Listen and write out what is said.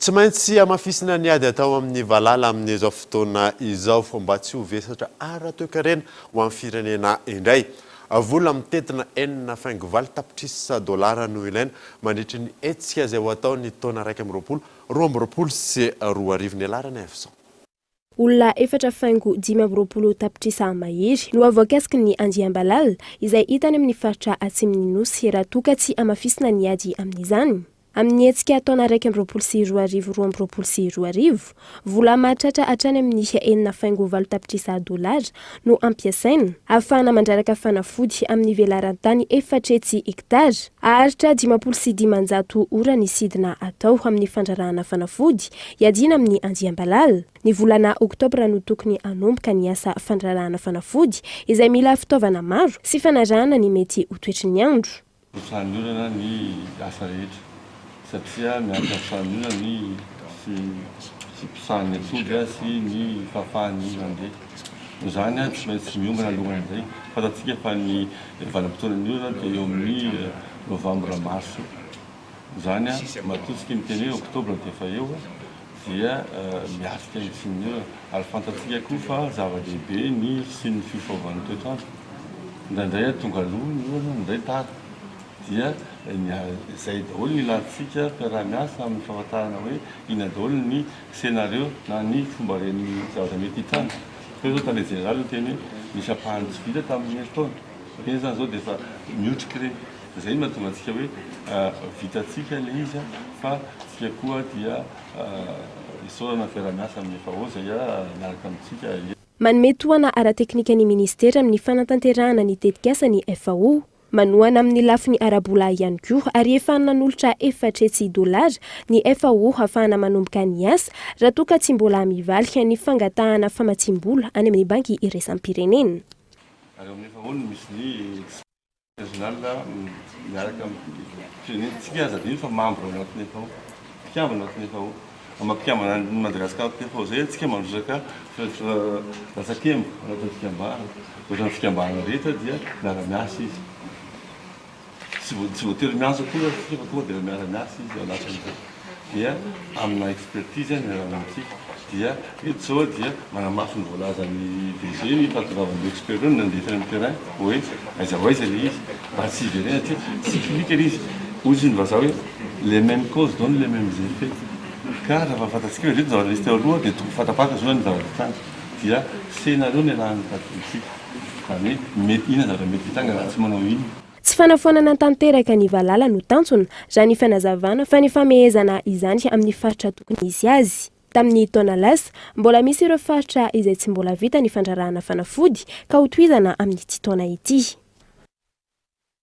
Tsy maintsy amafisina ny ady atao amin'ny valala amin'izao fotoana izao mba tsy ho vesatra ara-toe-karena ho amin'ny firenena indray. Vola mitetina 4.9 tapitrisa dolara no ilaina mandritra ny hetsika izay ho atao ny taona 2020 sy 2022 ny alarany avy. Olona 4.5 tapitrisa mahery no avoakasiky ny Andiambalala izay hitany amin'ny faritra Atsimon'ny Nosy raha toa ka tsy amafisina ny ady amin'izany. Amin'ny hetsika taona 2020 sy 2022 sy 2022, vola mahatratra hatrany amin'ny 4.9 tapitrisa dolara no ampiasaina ahafahana mandraraka fanafody amin'ny velaran-tany 4 hektara. Aharitra 500 ora ny sidina atao amin'ny fandrarahana fanafody iadina amin'ny Andiambalala. Ny volana Oktobra no tokony hanomboka ny asa fandrarahana fanafody izay mila fitaovana maro sy fanarahana ny mety ho toetry ny andro. Satria miaraka fanina ny pisahany atody sy ny fafahany mandeha. Izany tsy maintsy miombana alohan'izay. Fatatsika fa ny vanim-potoanan'ny orana dia eo amin'ny novambra marso. Izany matosika ny teny hoe oktobra dia efa eo dia miasika ny sin'ny orana. Ary fantatsika koa fa zava-dehibe ny sin'ny fifaovan'ny toetrandro. Indraindray tonga aloha ny orana, indray tara. Dia izay daholo ny ilantsika mpiara-miasa amin'ny fahafantarana hoe ina daholo ny scénario na ny fomba ren'ny zavatra mety hitany. Fa zao tany général no teny hoe misy apahany tsy vita tamin'ny taona. Iny zany zao dia efa mihotriky ireny. Izay no mahatonga antsika hoe vitatsika ilay izy fa tsika koa dia isaorana mpiara-miasa amin'ny FAO izay miaraka amintsika. Manome tohana ara-teknika ny ministera amin'ny fanatanterahana ny tetikasa ny FAO. Manohana amin'ny lafiny arabola ihany koa ary efa nanolotra 4 dolara ny FAO hafahana manomboka ny asa raha toa ka tsy mbola mivaly ny fangatahana famatsim-bola any amin'ny banky iraisam-pirenena. Ary amin'ny FAO misy ny régional miaraka amin'ny tsika azadiny fa membre ao anatin'ny FAO. Mpikambana anatin'ny FAO. Mampikambana ny Madagasikara anatin'ny FAO zay tsika mandrosaka lasakembo anatin'ny fikambanana. Ohatran'ny fikambanana rehetra dia miara-miasa izy. Tsy voatery miasa koa fa tonga dia miara-miasa izy ao anatin'izay. Dia amina expertise ny arahana amintsika dia eto zao dia manamafy ny voalazan'ny DG ny fahatongavan'ny expert ny nandefany amin'ny terrain hoe aiza ho aiza ilay izy mba tsy hiverena ty tsy publique ilay izy. Ozy ny vazaha hoe les mêmes causes donnent les mêmes effets. Ka raha fantatsika hoe reto zavatra misy teo aloha dia tokony fatapaka zao ny zavatra tany dia scénario ny arahany tatintsika. Izany hoe mety ina zavatra mety hitanga raha tsy manao iny. Tsy fanafonana tanteraka ny valala no tantsona raha ny fanazavana fa ny famehezana izany amin'ny faritra tokony isy azy. Tamin'ny taona lasa mbola misy ireo faritra izay tsy mbola vita ny fandrarahana fanafody ka ho tohizana amin'ity taona ity.